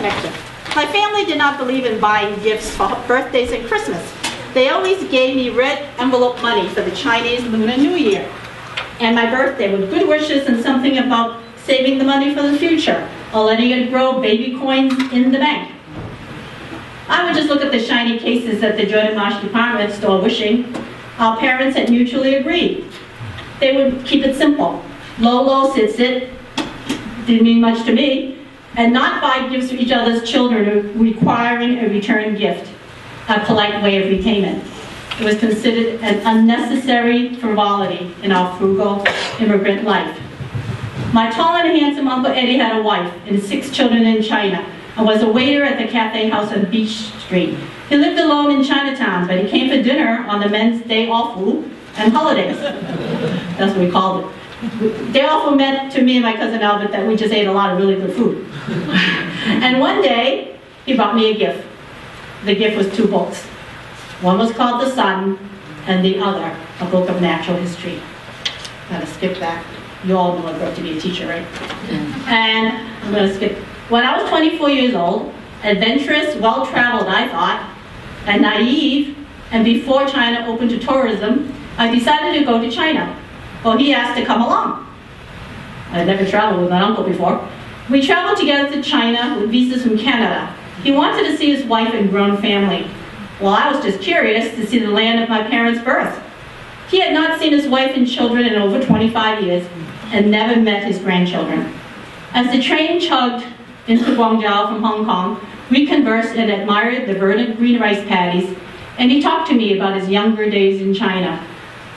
connection. My family did not believe in buying gifts for birthdays and Christmas. They always gave me red envelope money for the Chinese Lunar New Year and my birthday with good wishes and something about saving the money for the future or letting it grow baby coins in the bank. I would just look at the shiny cases at the Jordan Marsh department store wishing our parents had mutually agreed. They would keep it simple. Low, sit, didn't mean much to me, and not buy gifts for each other's children requiring a return gift, a polite way of repayment. It was considered an unnecessary frivolity in our frugal immigrant life. My tall and handsome Uncle Eddie had a wife and 6 children in China and was a waiter at the Cafe House on Beach Street. He lived alone in Chinatown, but he came for dinner on the men's day off and holidays. That's what we called it. Day off meant to me and my cousin Albert that we just ate a lot of really good food. And one day, he brought me a gift. The gift was 2 books. One was called The Sun, and the other, a book of natural history. I'm going to skip back. You all know I grew up to be a teacher, right? And I'm going to skip. When I was 24 years old, adventurous, well-traveled, I thought, and naive, and before China opened to tourism, I decided to go to China. Well, he asked to come along. I had never traveled with my uncle before. We traveled together to China with visas from Canada. He wanted to see his wife and grown family. Well, I was just curious to see the land of my parents' birth. He had not seen his wife and children in over 25 years and never met his grandchildren. As the train chugged into Guangzhou from Hong Kong, we conversed and admired the verdant green rice paddies, and he talked to me about his younger days in China.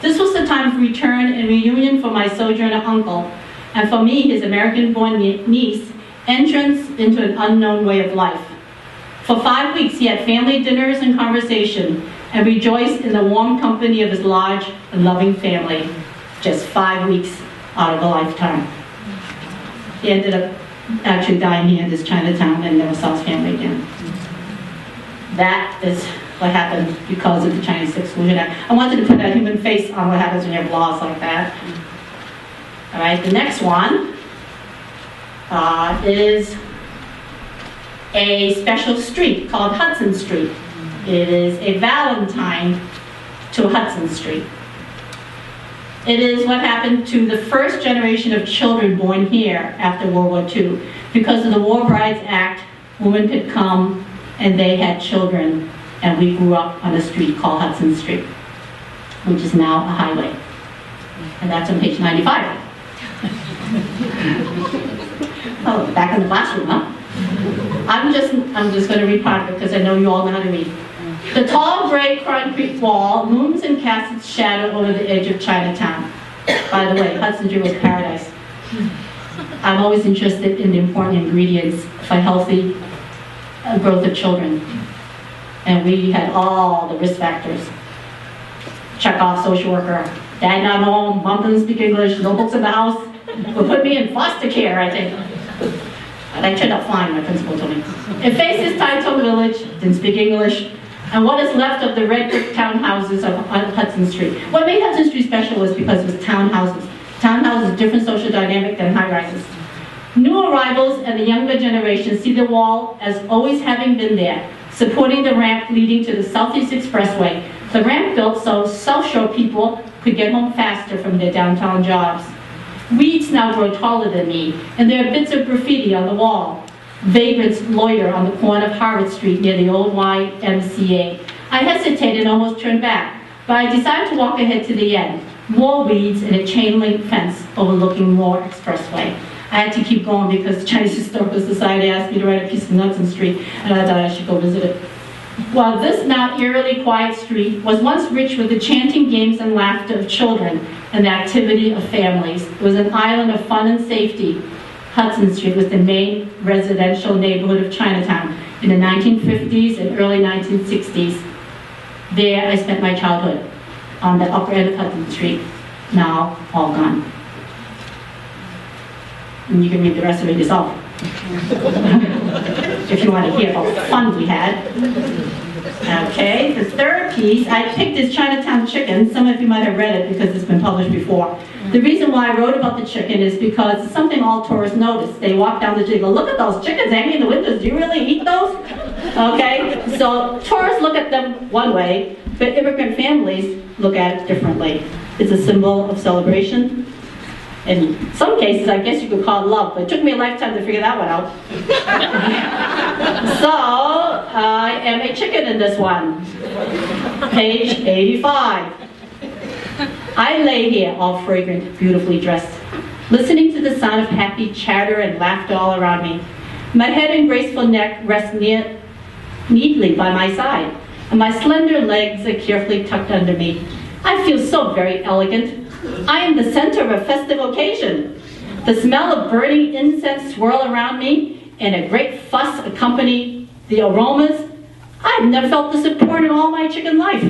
This was the time of return and reunion for my sojourner uncle, and for me, his American-born niece, entrance into an unknown way of life. For 5 weeks, he had family dinners and conversation, and rejoiced in the warm company of his large and loving family. Just 5 weeks out of a lifetime. He ended up actually dying here in this Chinatown and never saw his family again. That is what happened because of the Chinese Exclusion Act. I wanted to put a human face on what happens when you have laws like that. All right, the next one is a special street called Hudson Street. It is a Valentine to Hudson Street. It is what happened to the first generation of children born here after World War II. Because of the War Brides Act, women could come and they had children, and we grew up on a street called Hudson Street, which is now a highway. And that's on page 95. Oh, back in the classroom, huh? I'm just going to read part of it because I know you all know how to read. The tall gray concrete wall looms and casts its shadow over the edge of Chinatown. By the way, Hudson Street was paradise. I'm always interested in the important ingredients for healthy growth of children. And we had all the risk factors. Check off social worker. Dad not home, mom doesn't speak English, no books in the house. Will put me in foster care, I think. And I turned out fine, my principal told me. It faces Taito Village, didn't speak English, and what is left of the red brick townhouses on Hudson Street. What made Hudson Street special was because it was townhouses. Townhouses, different social dynamic than high-rises. New arrivals and the younger generation see the wall as always having been there, supporting the ramp leading to the Southeast Expressway. The ramp built so South Shore people could get home faster from their downtown jobs. Weeds now grow taller than me, and there are bits of graffiti on the wall. Vagrants loiter on the corner of Harvard Street near the old YMCA. I hesitated and almost turned back, but I decided to walk ahead to the end. More weeds and a chain link fence overlooking Moore Expressway. I had to keep going because the Chinese Historical Society asked me to write a piece on Hudson Street, and I thought I should go visit it. While this now eerily quiet street was once rich with the chanting games and laughter of children and the activity of families, it was an island of fun and safety. Hudson Street was the main residential neighborhood of Chinatown in the 1950s and early 1960s. There I spent my childhood, on the upper end of Hudson Street, now all gone. And you can read the rest of it yourself. If you want to hear about the fun we had. Okay, the third piece, I picked this Chinatown chicken. Some of you might have read it because it's been published before. The reason why I wrote about the chicken is because it's something all tourists notice. They walk down the street and go, look at those chickens hanging in the windows. Do you really eat those? Okay, so tourists look at them one way, but immigrant families look at it differently. It's a symbol of celebration. In some cases, I guess you could call it love, but it took me a lifetime to figure that one out. So, I am a chicken in this one. Page 85. I lay here, all fragrant, beautifully dressed, listening to the sound of happy chatter and laughter all around me. My head and graceful neck rest neatly by my side, and my slender legs are carefully tucked under me. I feel so very elegant. I am the center of a festive occasion. The smell of burning incense swirl around me, and a great fuss accompany the aromas. I've never felt this important in all my chicken life.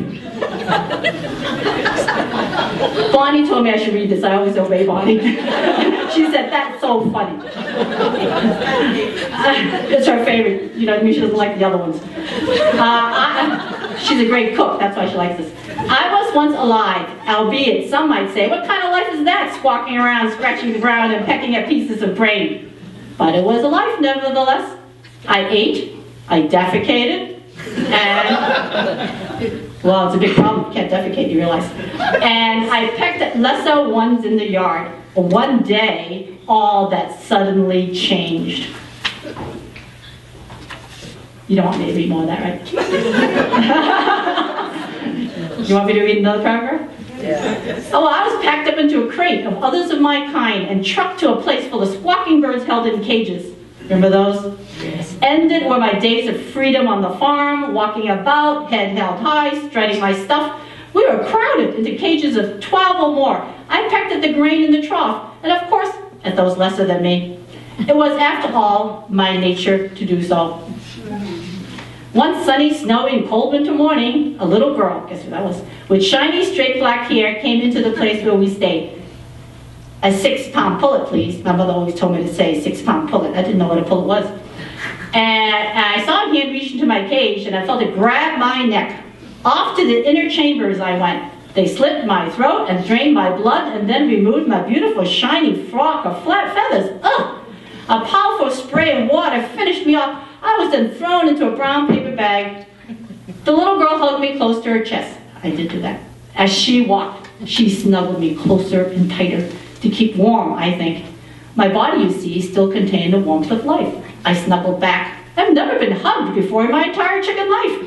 Bonnie told me I should read this. I always obey Bonnie. She said, that's so funny. It's her favorite. You know what I mean? She doesn't like the other ones. She's a great cook. That's why she likes this. I was once alive, albeit some might say, what kind of life is that, squawking around, scratching the ground, and pecking at pieces of brain? But it was a life, nevertheless. I ate, I defecated, and, well, it's a big problem. You can't defecate, you realize. And I pecked at lesser ones in the yard. One day, all that suddenly changed. You don't want me to read more of that, right? You want me to read another paragraph? Yeah. Oh, I was packed up into a crate of others of my kind and trucked to a place full of squawking birds held in cages. Remember those? Yes. Ended were my days of freedom on the farm, walking about, head held high, strutting my stuff. We were crowded into cages of 12 or more. I pecked at the grain in the trough, and of course, at those lesser than me. It was, after all, my nature to do so. One sunny, snowy, and cold winter morning, a little girl, guess who that was, with shiny, straight black hair came into the place where we stayed. A 6-pound pullet, please. My mother always told me to say 6-pound pullet. I didn't know what a pullet was. And I saw a hand reach into my cage, and I felt it grab my neck. Off to the inner chambers I went. They slit my throat and drained my blood, and then removed my beautiful, shiny frock of flat feathers. Ugh! A powerful spray of water finished me off. I was then thrown into a brown paper bag. The little girl hugged me close to her chest. I did do that. As she walked, she snuggled me closer and tighter to keep warm, I think. My body, you see, still contained the warmth of life. I snuggled back. I've never been hugged before in my entire chicken life.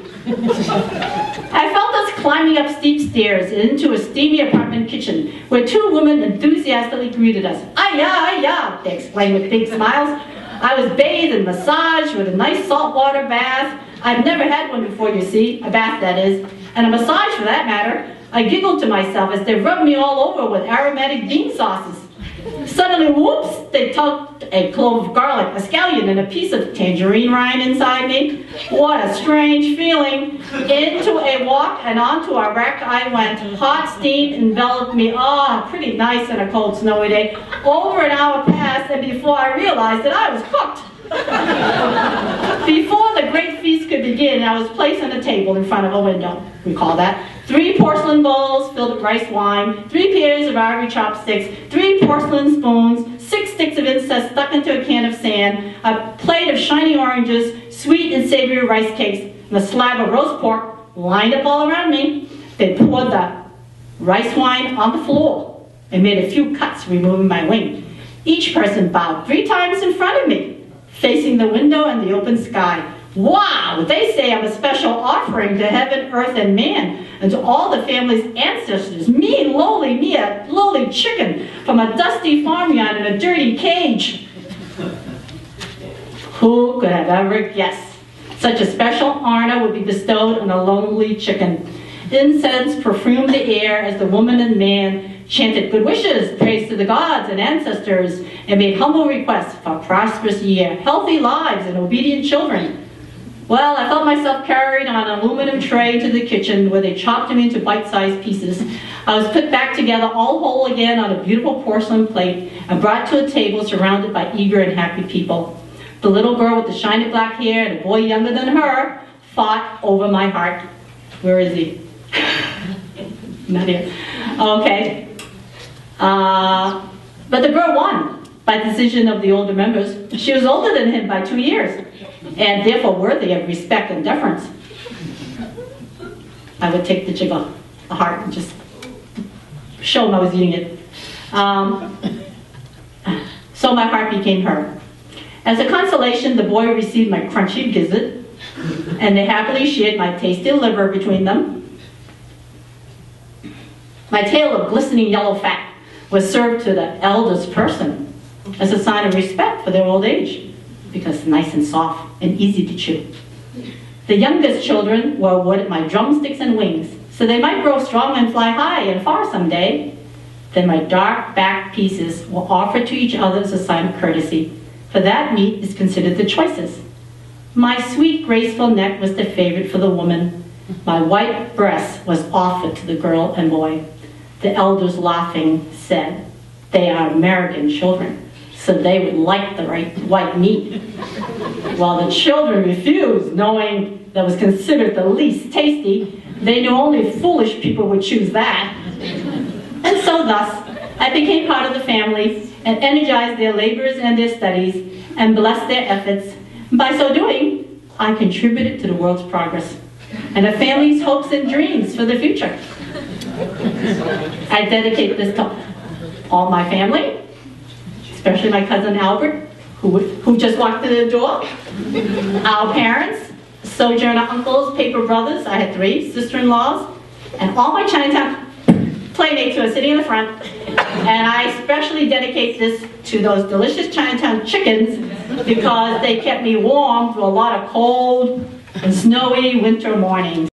I felt us climbing up steep stairs into a steamy apartment kitchen where 2 women enthusiastically greeted us. "Ay-ya, ay-ya," they exclaimed with big smiles. I was bathed and massaged with a nice saltwater bath. I've never had one before, you see, a bath that is, and a massage for that matter. I giggled to myself as they rubbed me all over with aromatic bean sauces. Suddenly, whoops, they tucked a clove of garlic, a scallion, and a piece of tangerine rind inside me. What a strange feeling. Into a walk and onto a rack I went. Hot steam enveloped me. Ah, pretty nice on a cold, snowy day. Over an hour passed, and before I realized that I was cooked. Before the great feast could begin, I was placed on a table in front of a window. Recall that. 3 porcelain bowls filled with rice wine, 3 pairs of ivory chopsticks, 3 porcelain spoons, 6 sticks of incense stuck into a can of sand, a plate of shiny oranges, sweet and savory rice cakes, and a slab of roast pork lined up all around me. They poured the rice wine on the floor and made a few cuts, removing my wing. Each person bowed 3 times in front of me, facing the window and the open sky. Wow, they say I'm a special offering to heaven, earth, and man, and to all the family's ancestors. Me, a lowly chicken from a dusty farmyard in a dirty cage. Who could have ever guessed such a special honor would be bestowed on a lonely chicken? Incense perfumed the air as the woman and man chanted good wishes, praise to the gods and ancestors, and made humble requests for a prosperous year, healthy lives, and obedient children. Well, I felt myself carried on an aluminum tray to the kitchen where they chopped them into bite-sized pieces. I was put back together all whole again on a beautiful porcelain plate and brought to a table surrounded by eager and happy people. The little girl with the shiny black hair and a boy younger than her fought over my heart. Where is he? Not here. Okay. But the girl won by decision of the older members. She was older than him by 2 years, and therefore worthy of respect and deference. I would take the jig of the heart and just show him I was eating it. So my heart became her. As a consolation, the boy received my crunchy gizzard, and they happily shared my tasty liver between them. My tail of glistening yellow fat was served to the eldest person as a sign of respect for their old age, because it's nice and soft and easy to chew. The youngest children were awarded my drumsticks and wings, so they might grow strong and fly high and far someday. Then my dark back pieces were offered to each other as a sign of courtesy, for that meat is considered the choicest. My sweet, graceful neck was the favorite for the woman. My white breast was offered to the girl and boy. The elders, laughing, said, "They are American children, so they would like the white meat." While the children refused, knowing that was considered the least tasty. They knew only foolish people would choose that. And so thus, I became part of the family and energized their labors and their studies and blessed their efforts. By so doing, I contributed to the world's progress and the family's hopes and dreams for the future. I dedicate this to all my family, especially my cousin Albert, who just walked through the door, our parents, sojourner uncles, paper brothers, I had 3 sister-in-laws, and all my Chinatown playmates who are sitting in the front. And I especially dedicate this to those delicious Chinatown chickens because they kept me warm through a lot of cold and snowy winter mornings.